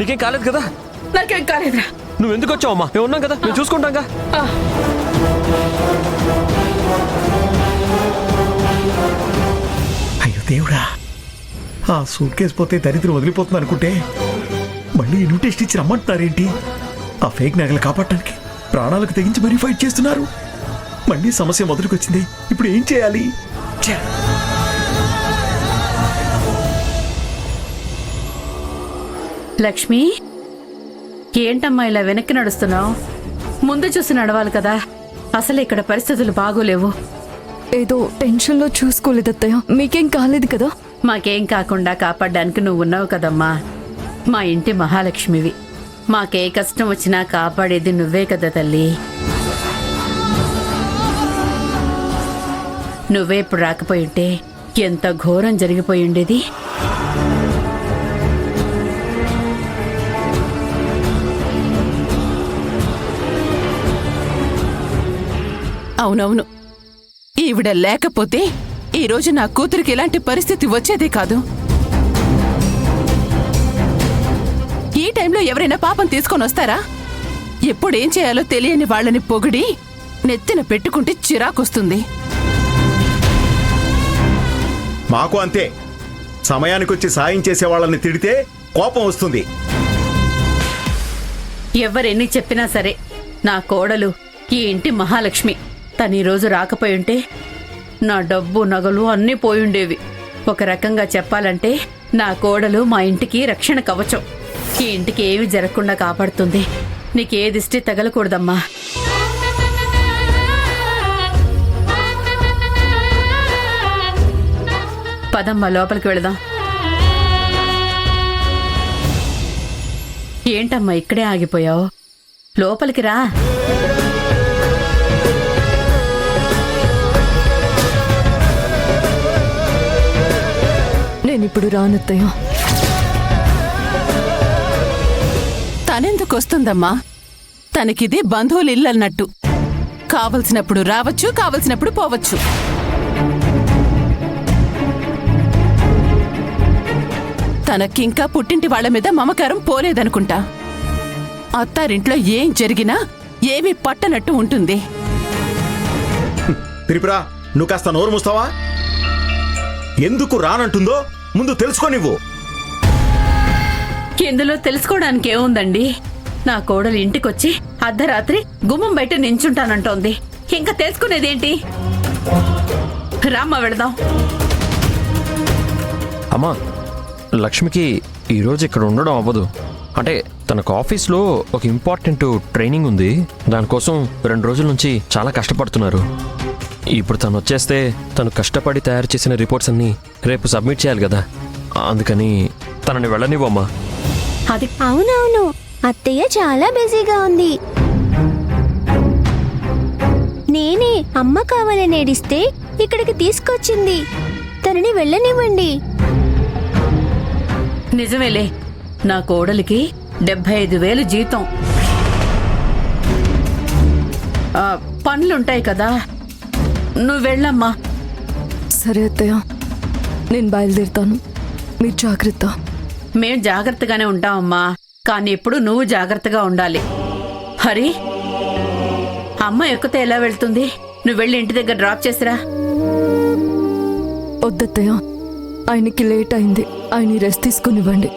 నీకేం కాలేదు కదా? నాకేం కాలేదురా. నువ్వు ఎందుకు వచ్చావమ్మా? మేము ఉన్నాం కదా, మేము చూసుకుంటాంగా. అయ్యో దేవుడా, ఆ సూట్ కేసు పోతే దరిద్రం వదిలిపోతుంది అనుకుంటే మళ్ళీ ఇన్విటేషన్ ఇచ్చి రమ్మంటున్నారేంటి? ఆ ఫేక్ నగలు కాపాడటానికి ప్రాణాలకు తెగించి మరీ ఫైట్ చేస్తున్నారు. మళ్ళీ సమస్య మొదలుకొచ్చింది. ఇప్పుడు ఏం చేయాలి? లక్ష్మి, ఏంటమ్మా ఇలా వెనక్కి నడుస్తున్నావు? ముందు చూసి నడవాలి కదా. అసలు ఇక్కడ పరిస్థితులు బాగోలేవు. ఏదో టెన్షన్లో చూసుకోలేదు అత్తయ్య. మీకేం కాలేదు కదా? మాకేం కాకుండా కాపాడడానికి నువ్వు ఉన్నావు కదమ్మా. మా ఇంటి మహాలక్ష్మివి. మాకే కష్టం వచ్చినా కాపాడేది నువ్వే కదా తల్లి. నువ్వే ఇప్పుడు రాకపోయి ఉంటే ఎంత ఘోరం జరిగిపోయి ఉండేది. అవునవును, ఈవిడ లేకపోతే ఈరోజు నా కూతురికి ఇలాంటి పరిస్థితి వచ్చేదే కాదు. ఈ టైంలో ఎవరైనా పాపం తీసుకొని వస్తారా? ఎప్పుడేం చేయాలో తెలియని వాళ్ళని పొగిడి నెత్తిన పెట్టుకుంటే చిరాకొస్తుంది. మాకు అంతే. సమయానికొచ్చి సాయం చేసే వాళ్ళని తిడితే కోపం వస్తుంది. ఎవరెన్ని చెప్పినా సరే నా కోడలు ఈ ఇంటి మహాలక్ష్మి. తను ఈరోజు రాకపోయి ఉంటే నా డబ్బు నగలు అన్నీ పోయుండేవి. ఒక రకంగా చెప్పాలంటే నా కోడలు మా ఇంటికి రక్షణ కవచం. ఈ ఇంటికి ఏమి జరగకుండా కాపాడుతుంది. నీకే దిష్టి తగలకూడదమ్మా. పదమ్మా, లోపలికి వెళదాం. ఏంటమ్మా ఇక్కడే ఆగిపోయావు? లోపలికి రా. నేనిప్పుడు రానత్తయ్య. తనెందుకు వస్తుందమ్మా? తనకిది బంధువులు ఇల్లన్నట్టు. కావలసినప్పుడు రావచ్చు, కావలసినప్పుడు పోవచ్చు. తనకింకా పుట్టింటి వాళ్ల మీద మమకారం పోలేదనుకుంటా. అత్తారింట్లో ఏం జరిగినా ఏమీ పట్టనట్టు ఉంటుంది. త్రిపుర, నువ్వు కాస్త నోరు మూస్తావా? ఎందుకు రానంటుందో ముందు తెలుసుకో నువ్వు. ఇందులో తెలుసుకోవడానికి ఏముందండి? నా కోడలు ఇంటికొచ్చి అర్ధరాత్రి గుమ్మం బయట నించుంటానంటోంది. ఇంకా తెలుసుకునేదేంటి? రామ్మ, వెళదాం. అమ్మా, లక్ష్మికి ఈరోజు ఇక్కడ ఉండడం అవ్వదు. అంటే తనకు ఆఫీస్లో ఒక ఇంపార్టెంట్ ట్రైనింగ్ ఉంది. దానికోసం 2 రోజుల నుంచి చాలా కష్టపడుతున్నారు. ఇప్పుడు తను వచ్చేస్తే తను కష్టపడి తయారు చేసిన రిపోర్ట్స్ అన్నీ రేపు సబ్మిట్ చేయాలి కదా. అందుకని తనని వెళ్ళనివ్వమ్మా. అది అవునవును, అత్తయ్య చాలా బిజీగా ఉంది. నేనే అమ్మ కావాలని ఏడిస్తే ఇక్కడికి తీసుకొచ్చింది. తనని వెళ్ళనివ్వండి. నిజమేలే, నా కోడలికి 75,000 జీతం. పనులుంటాయి కదా, నువ్వు వెళ్ళమ్మా. సరే అత్తయ్య, నేను బయలుదేరుతాను. మీరు జాగ్రత్త. మేం జాగ్రత్తగానే ఉంటామమ్మా, కానీ ఎప్పుడు నువ్వు జాగ్రత్తగా ఉండాలి. హరి, అమ్మ ఎక్కితే ఎలా వెళ్తుంది? నువ్వు వెళ్ళి ఇంటి దగ్గర డ్రాప్ చేసిరా. వద్దత్తయ్య, ఆయనకి లేట్ అయింది. ఆయన రెస్ట్ తీసుకునివ్వండి.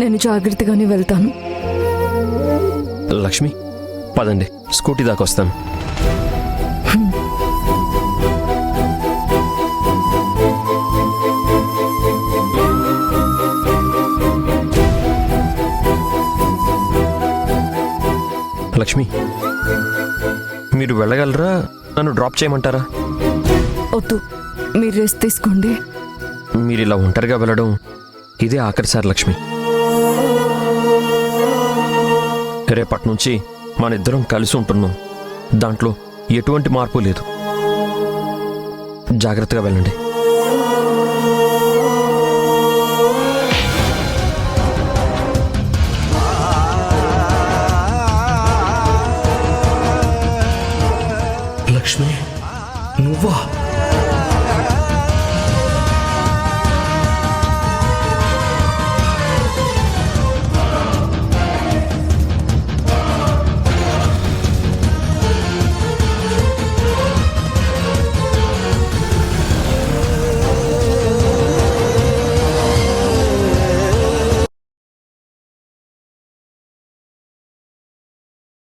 నేను జాగ్రత్తగానే వెళ్తాను. లక్ష్మి, పదండి, స్కూటీ దాకా వస్తాను. లక్ష్మి, మీరు వెళ్ళగలరా? నన్ను డ్రాప్ చేయమంటారా? వద్దు, మీరు రెస్ట్ తీసుకోండి. మీరు ఇలా ఒంటరిగా వెళ్ళడం ఇదే ఆఖరిసారి లక్ష్మి. రేపటి నుంచి మన ఇద్దరం కలిసి ఉంటున్నాం. దాంట్లో ఎటువంటి మార్పు లేదు. జాగ్రత్తగా వెళ్ళండి.